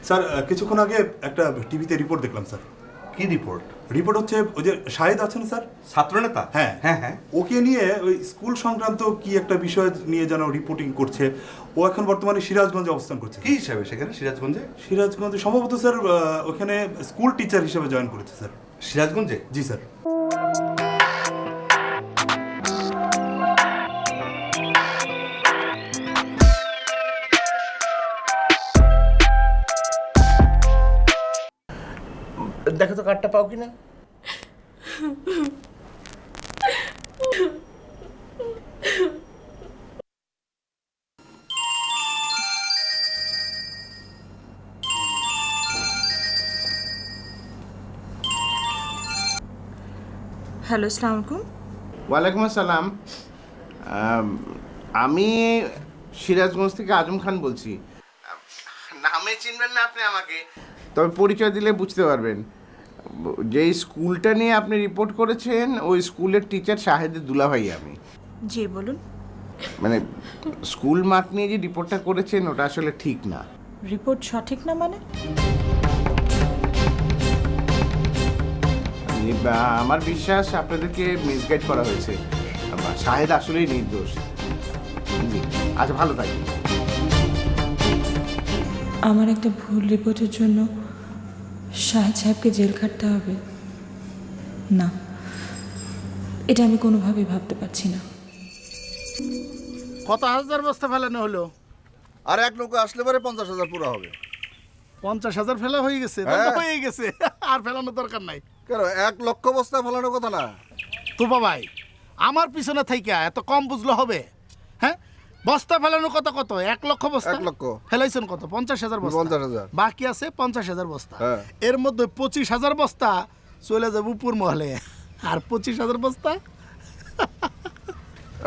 Sir কিছুক্ষণ আগে একটা টিভিতে রিপোর্ট দেখলাম স্যার। কি রিপোর্ট? রিপোর্ট হচ্ছে ওই যে শাহেদ আছেন স্যার, ছাত্রনেতা? হ্যাঁ হ্যাঁ হ্যাঁ। ওকে নিয়ে ওই স্কুল সংক্রান্ত কি একটা বিষয় নিয়ে যেন রিপোর্টিং করছে। ও এখন বর্তমানে সিরাজগঞ্জে অবস্থান করছে। কি হিসাবে সেখানে সিরাজগঞ্জে? সিরাজগঞ্জে সম্ভবত স্যার ওখানে স্কুল টিচার হিসেবে জয়েন করেছে স্যার। সিরাজগঞ্জে? জি স্যার। দেখো তো কার্ডটা পাও কিনা। হ্যালো, আসসালামু আলাইকুম। ওয়ালাইকুম আসসালাম। আমি সিরাজগঞ্জ থেকে আজম খান বলছি। নামে চিনবেন না আপনি আমাকে, তবে পরিচয় দিলে বুঝতে পারবেন। যে স্কুলটা নিয়ে আপনি রিপোর্ট করেছেন ওই স্কুলের টিচার শাহেদের দুলাভাই আমি। জি বলুন। মানে স্কুল মাঠ নিয়ে যে রিপোর্টটা করেছেন ওটা আসলে ঠিক না। রিপোর্ট সঠিক না মানে? আমার বিশ্বাস আপনাদেরকে মিসগাইড করা হয়েছে। শাহেদ আসলেই নির্দোষ। জি, আচ্ছা ভালো থাকবেন। আমার একটা ভুল রিপোর্টের জন্য শাহেদ সাহেবকে জেল খাটতে হবে না, এটা আমি কোনোভাবেই ভাবতে পারছি না। কত হাজার বস্তা ফেলানো হলো? আর এক লোক আসলে পরে 50,000 পুরো হবে। 50,000 ফেলা হয়ে গেছে? হ্যাঁ। তাহলে হয়ে গেছে, আর ফেলানোর দরকার নাই। কেন 1 লক্ষ বস্তা ফেলানোর কথা না? তো বাবাই, আমার পিছনে থাইকা এত কম বুঝলে হবে? হ্যাঁ, বস্তা ফেলানোর কথা কত? 1 লক্ষ বস্তা। 1 লক্ষ ফেলাইছেন কত? 50,000 বস্তা। 50,000 বাকি আছে 50,000 বস্তা। হ্যাঁ। এর মধ্যে 25,000 বস্তা চলে যাবে উপর মহলে, আর 25,000 বস্তা।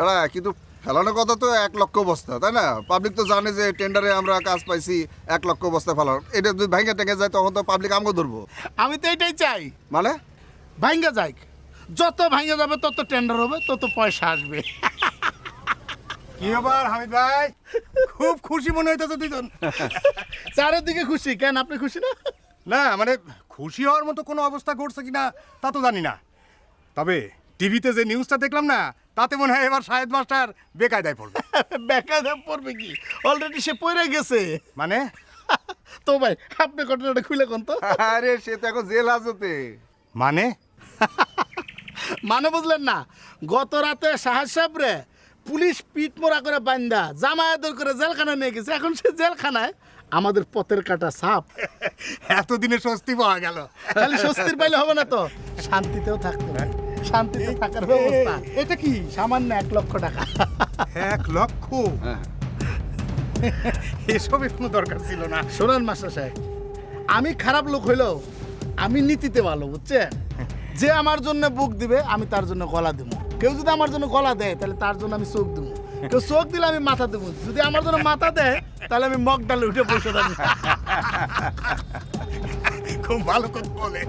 এরা কিন্তু ফেলানোর কথা তো 1 লক্ষ বস্তা, তাই না? পাবলিক তো জানে যে টেন্ডারে আমরা কাজ পাইছি 1 লক্ষ বস্তা ফেলানো। এটা যদি ভাঙে টেঙে যায় তখন তো পাবলিক আমগো ধরবো। আমি তো এটাই চাই, মানে ভাঙ্গা যাক। যত ভাঙ্গা যাবে তত টেন্ডার হবে, তত পয়সা আসবে। কি ব্যাপার হামিদ ভাই, খুব খুশি মনে হইতেছে দুইজন। চারিদিকে খুশি কেন? আপনি খুশি না? না মানে খুশি হওয়ার মতো কোনো অবস্থা ঘটছে কিনা তা তো জানি না, তবে টিভিতে যে নিউজটা দেখলাম না তাতে মনে হয় এবার শাহেদ মাস্টার বেকায়দায় পড়বে। বেকায়দা পড়বে কি, অলরেডি সে পড়ে গেছে। মানে তো ভাই আপনি ঘটনাটা খুলে কোন তো। আরে সে তো এখন জেল হাজতে। মানে মানে বুঝলেন না, গত রাতে সাহেব সাহেব রে পুলিশ পিট মোড়া করে বান্দা জামায়াতের করে জেলখানায় নিয়ে গেছে। এখন সে জেলখানায় আমাদের পথের কাটা সাপ। এতদিনে স্বস্তি পাওয়া গেল। খালি স্বস্তির পাইলে হবে না তো, শান্তিতেও থাকতে হবে। শান্তিতে থাকার ব্যবস্থা। এটা কি সামান্য 1 লক্ষ টাকা। 1 লক্ষ? এসবের কোনো দরকার ছিল না। শোনেন মাস্টার সাহেব, আমি খারাপ লোক হইলেও আমি নীতিতে ভালো, বুঝছেন? যে আমার জন্য বুক দিবে আমি তার জন্য গলা দেবো। কেউ যদি আমার জন্য গলা দেয় তাহলে তার জন্য আমি চোখ দেবো। কেউ চোখ দিলে আমি মাথা দেবো। যদি আমার জন্য মাথা দেয় তাহলে আমি মগ ডালে উঠে বসে থাকবো। খুব ভালো কথা বলে।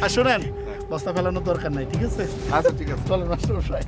আর শোনেন, বস্তা ফেলানোর দরকার নাই, ঠিক আছে? আচ্ছা ঠিক আছে। চলেন মাস্টার সাহেব।